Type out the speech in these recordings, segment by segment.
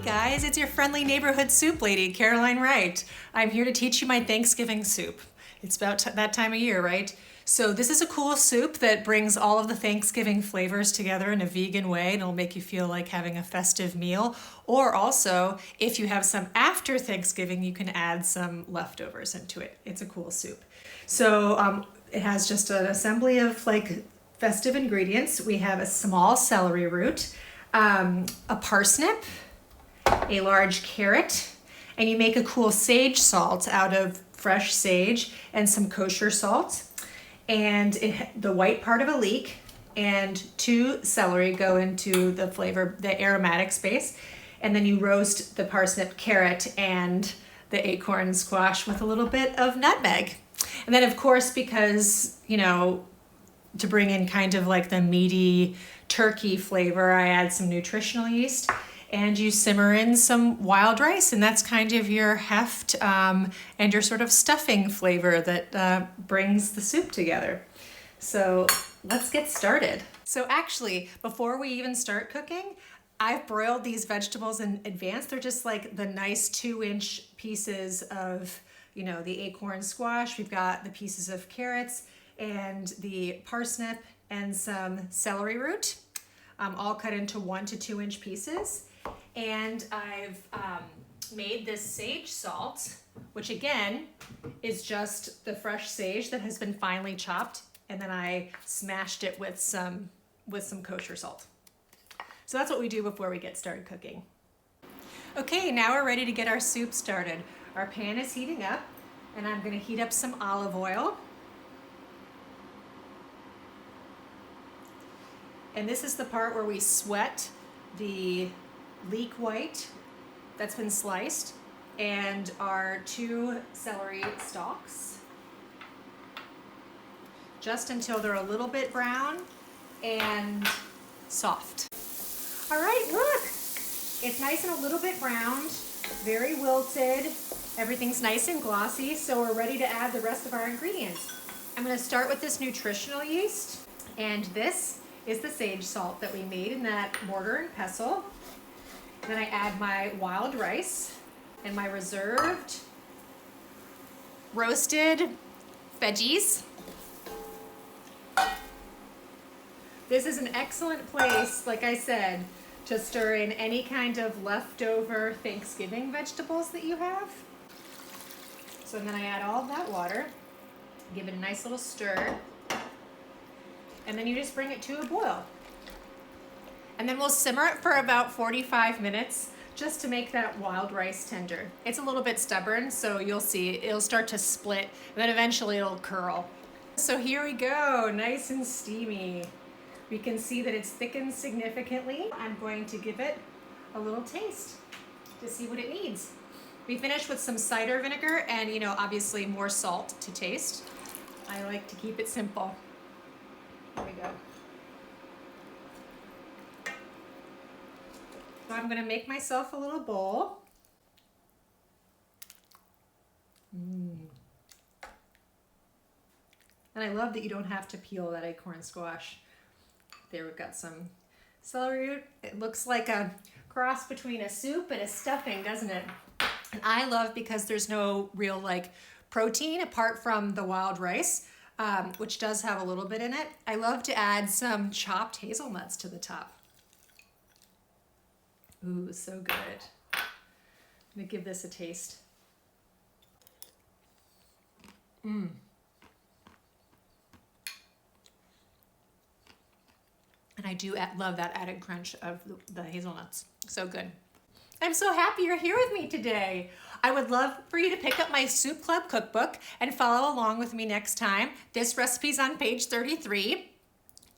guys, it's your friendly neighborhood soup lady, Caroline Wright. I'm here to teach you my Thanksgiving soup. It's about that time of year, right? So this is a cool soup that brings all of the Thanksgiving flavors together in a vegan way, and it'll make you feel like having a festive meal. Or also, if you have some after Thanksgiving, you can add some leftovers into it. It's a cool soup. So it has just an assembly of like festive ingredients. We have a small celery root, a parsnip, a large carrot, and you make a cool sage salt out of fresh sage and some kosher salt. And the white part of a leek and 2 celery go into the flavor, the aromatic space. And then you roast the parsnip, carrot, and the acorn squash with a little bit of nutmeg. And then of course, because, you know, to bring in kind of like the meaty turkey flavor, I add some nutritional yeast. And you simmer in some wild rice, and that's kind of your heft and your sort of stuffing flavor that brings the soup together. So let's get started. So actually, before we even start cooking, I've broiled these vegetables in advance. They're just like the nice 2-inch pieces of, you know, the acorn squash. We've got the pieces of carrots and the parsnip and some celery root, all cut into 1 to 2-inch pieces. And I've made this sage salt, which again is just the fresh sage that has been finely chopped, and then I smashed it with some kosher salt. So that's what we do before we get started cooking. Okay, now we're ready to get our soup started. Our pan is heating up, and I'm going to heat up some olive oil. And this is the part where we sweat the leek white that's been sliced and our 2 celery stalks, just until they're a little bit brown and soft. All right, look, it's nice and a little bit browned, very wilted. Everything's nice and glossy, so we're ready to add the rest of our ingredients. I'm going to start with this nutritional yeast, and this is the sage salt that we made in that mortar and pestle. Then I add my wild rice and my reserved roasted veggies. This is an excellent place, like I said, to stir in any kind of leftover Thanksgiving vegetables that you have. So then I add all of that water, give it a nice little stir, and then you just bring it to a boil. And then we'll simmer it for about 45 minutes just to make that wild rice tender. It's a little bit stubborn, so you'll see it'll start to split, and then eventually it'll curl. So here we go, nice and steamy. We can see that it's thickened significantly. I'm going to give it a little taste to see what it needs. We finished with some cider vinegar and, you know, obviously more salt to taste. I like to keep it simple. Here we go. So I'm going to make myself a little bowl. And I love that you don't have to peel that acorn squash. There we've got some celery root. It looks like a cross between a soup and a stuffing, doesn't it? And I love because there's no real like protein apart from the wild rice, which does have a little bit in it. I love to add some chopped hazelnuts to the top. Ooh, so good. I'm gonna give this a taste. And I do love that added crunch of the hazelnuts. So good. I'm so happy you're here with me today. I would love for you to pick up my Soup Club cookbook and follow along with me next time. This recipe's on page 33,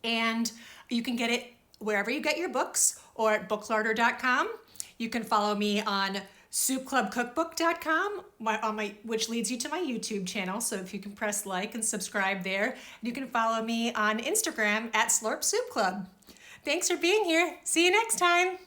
and you can get it wherever you get your books or at booklarder.com. You can follow me on soupclubcookbook.com, which leads you to my YouTube channel. So if you can press like and subscribe there, you can follow me on Instagram at Slurp Soup Club. Thanks for being here. See you next time.